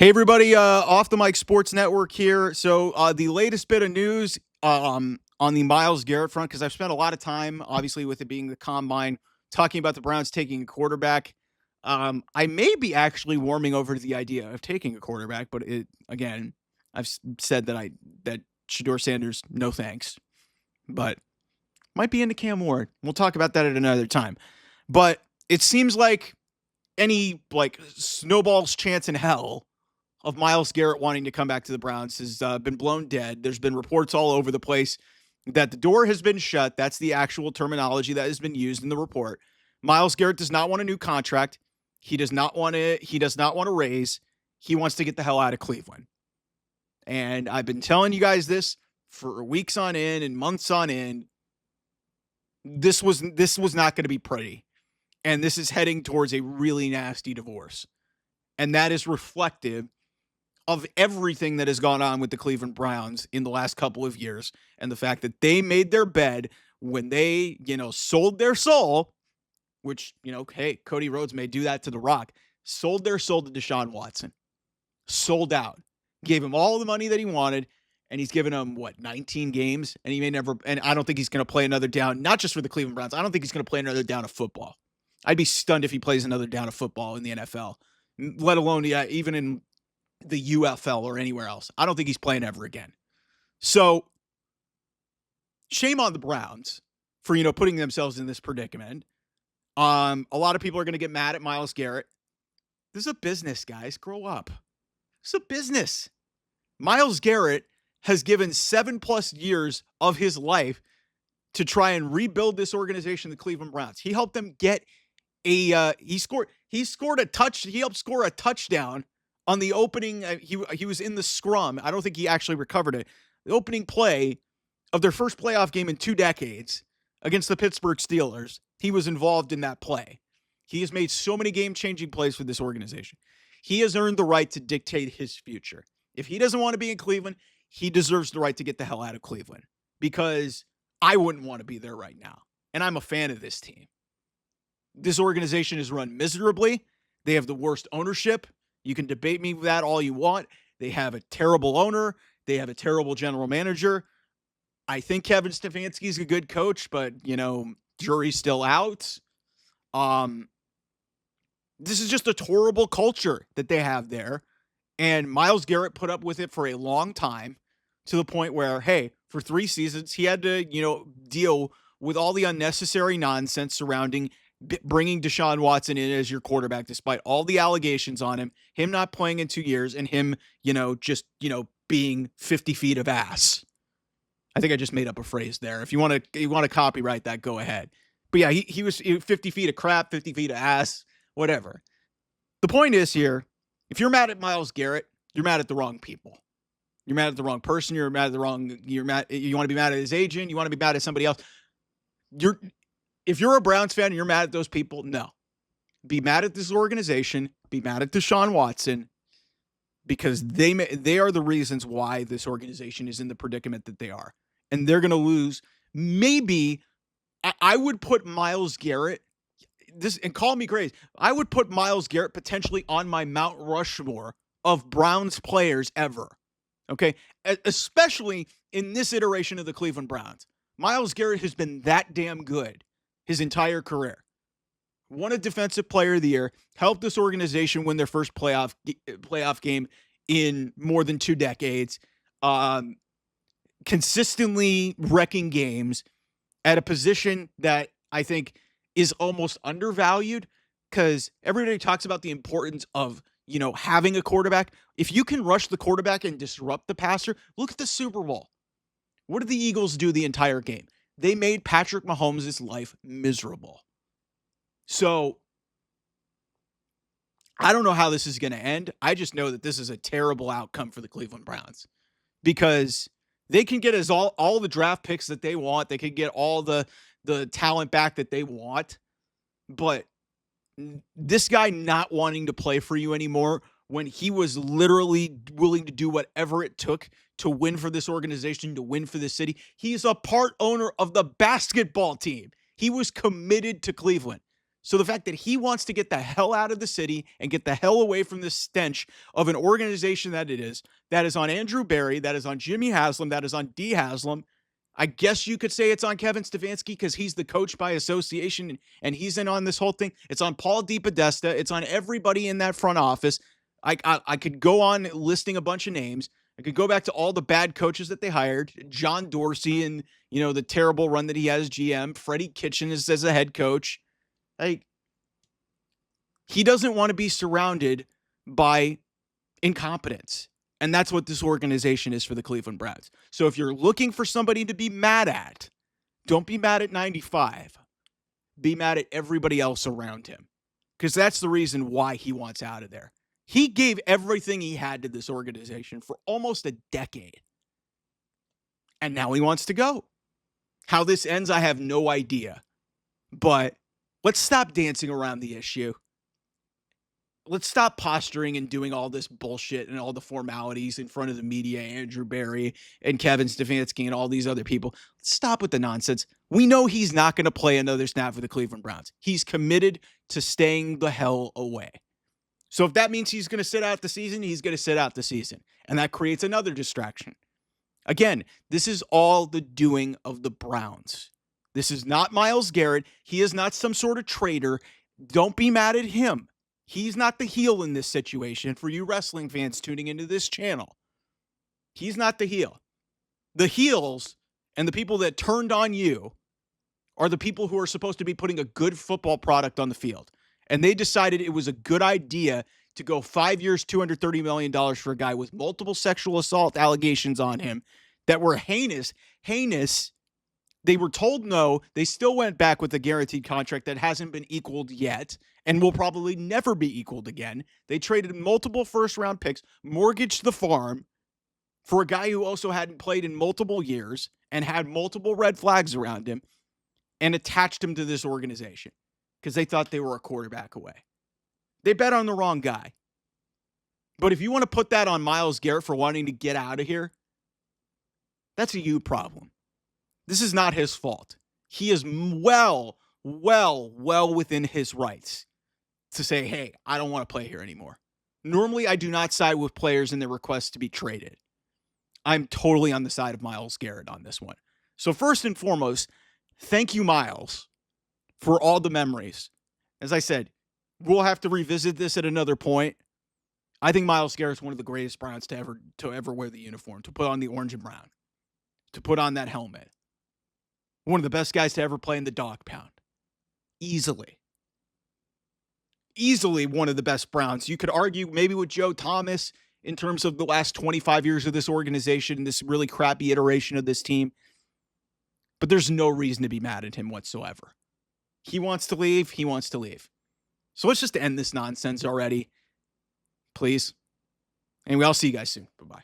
Hey everybody, off the mic Sports Network here. So the latest bit of news on the Myles Garrett front, because I've spent a lot of time, obviously, with it being the combine, talking about the Browns taking a quarterback. I may be actually warming over to the idea of taking a quarterback, but again, said that Shador Sanders, no thanks. But might be into Cam Ward. We'll talk about that at another time. But it seems like any snowball's chance in hell of Myles Garrett wanting to come back to the Browns has been blown dead. There's been reports all over the place that the door has been shut. That's the actual terminology that has been used in the report. Myles Garrett does not want a new contract. He does not want to raise. He wants to get the hell out of Cleveland. And I've been telling you guys this for weeks on end and months on end. This was not going to be pretty. And this is heading towards a really nasty divorce. And that is reflective of everything that has gone on with the Cleveland Browns in the last couple of years, and the fact that they made their bed when they, sold their soul, which, hey, Cody Rhodes may do that to The Rock, sold their soul to Deshaun Watson, sold out, gave him all the money that he wanted, and he's given him, 19 games, and he may never, and I don't think he's going to play another down, not just for the Cleveland Browns, I don't think he's going to play another down of football. I'd be stunned if he plays another down of football in the NFL, let alone, even in the UFL or anywhere else. I don't think he's playing ever again. So shame on the Browns for, putting themselves in this predicament. A lot of people are going to get mad at Myles Garrett. This is a business, guys. Grow up. This is a business. Myles Garrett has given 7+ years of his life to try and rebuild this organization, the Cleveland Browns. He helped them get he helped score a touchdown on the opening. He was in the scrum. I don't think he actually recovered it. The opening play of their first playoff game in 2 decades against the Pittsburgh Steelers, he was involved in that play. He has made so many game-changing plays for this organization. He has earned the right to dictate his future. If he doesn't want to be in Cleveland, he deserves the right to get the hell out of Cleveland, because I wouldn't want to be there right now. And I'm a fan of this team. This organization is run miserably. They have the worst ownership. You can debate me with that all you want. They have a terrible owner. They have a terrible general manager. I think Kevin Stefanski is a good coach, but, jury's still out. This is just a horrible culture that they have there. And Myles Garrett put up with it for a long time, to the point where, hey, for 3 seasons, he had to, deal with all the unnecessary nonsense surrounding bringing Deshaun Watson in as your quarterback, despite all the allegations on him not playing in 2 years, and him, being 50 feet of ass. I think I just made up a phrase there. If you want to copyright that, go ahead. But yeah, he was 50 feet of crap, 50 feet of ass, whatever. The point is here, if you're mad at Myles Garrett, you're mad at the wrong people. You're mad at the wrong person. You want to be mad at his agent. You want to be mad at somebody else. If you're a Browns fan and you're mad at those people, no. Be mad at this organization. Be mad at Deshaun Watson, because they are the reasons why this organization is in the predicament that they are. And they're going to lose. Maybe I would put Myles Garrett, and call me crazy, I would put Myles Garrett potentially on my Mount Rushmore of Browns players ever. Okay? Especially in this iteration of the Cleveland Browns. Myles Garrett has been that damn good his entire career. Won a Defensive Player of the Year, helped this organization win their first playoff game in more than 2 decades, consistently wrecking games at a position that I think is almost undervalued, because everybody talks about the importance of, having a quarterback. If you can rush the quarterback and disrupt the passer, look at the Super Bowl. What did the Eagles do the entire game? They made Patrick Mahomes' life miserable. So I don't know how this is going to end. I just know that this is a terrible outcome for the Cleveland Browns, because they can get all the draft picks that they want. They can get all the talent back that they want. But this guy not wanting to play for you anymore, when he was literally willing to do whatever it took to win for this organization, to win for this city. He's a part owner of the basketball team. He was committed to Cleveland. So the fact that he wants to get the hell out of the city and get the hell away from this stench of an organization that is on Andrew Berry, that is on Jimmy Haslam, that is on D. Haslam. I guess you could say it's on Kevin Stefanski because he's the coach by association and he's in on this whole thing. It's on Paul DePodesta. It's on everybody in that front office. I could go on listing a bunch of names. I could go back to all the bad coaches that they hired, John Dorsey and, the terrible run that he had as GM, Freddie Kitchen as a head coach. Like, he doesn't want to be surrounded by incompetence. And that's what this organization is for the Cleveland Browns. So if you're looking for somebody to be mad at, don't be mad at 95. Be mad at everybody else around him. Because that's the reason why he wants out of there. He gave everything he had to this organization for almost a decade. And now he wants to go. How this ends, I have no idea. But let's stop dancing around the issue. Let's stop posturing and doing all this bullshit and all the formalities in front of the media, Andrew Berry and Kevin Stefanski and all these other people. Let's stop with the nonsense. We know he's not going to play another snap for the Cleveland Browns. He's committed to staying the hell away. So if that means he's going to sit out the season, he's going to sit out the season. And that creates another distraction. Again, this is all the doing of the Browns. This is not Myles Garrett. He is not some sort of traitor. Don't be mad at him. He's not the heel in this situation for you wrestling fans tuning into this channel. He's not the heel. The heels and the people that turned on you are the people who are supposed to be putting a good football product on the field. And they decided it was a good idea to go 5 years, $230 million for a guy with multiple sexual assault allegations on him that were heinous. They were told no. They still went back with a guaranteed contract that hasn't been equaled yet and will probably never be equaled again. They traded multiple first-round picks, mortgaged the farm for a guy who also hadn't played in multiple years and had multiple red flags around him, and attached him to this organization because they thought they were a quarterback away. They bet on the wrong guy. But if you want to put that on Myles Garrett for wanting to get out of here, that's a you problem. This is not his fault. He is well within his rights to say, hey, I don't want to play here anymore. Normally, I do not side with players in their requests to be traded. I'm totally on the side of Myles Garrett on this one. So first and foremost, thank you, Myles, for all the memories. As I said, we'll have to revisit this at another point. I think Myles Garrett's one of the greatest Browns to ever wear the uniform, to put on the orange and brown, to put on that helmet. One of the best guys to ever play in the dog pound. Easily one of the best Browns. You could argue maybe with Joe Thomas in terms of the last 25 years of this organization, this really crappy iteration of this team. But there's no reason to be mad at him whatsoever. He wants to leave. He wants to leave. So let's just end this nonsense already. Please. Anyway, I'll see you guys soon. Bye-bye.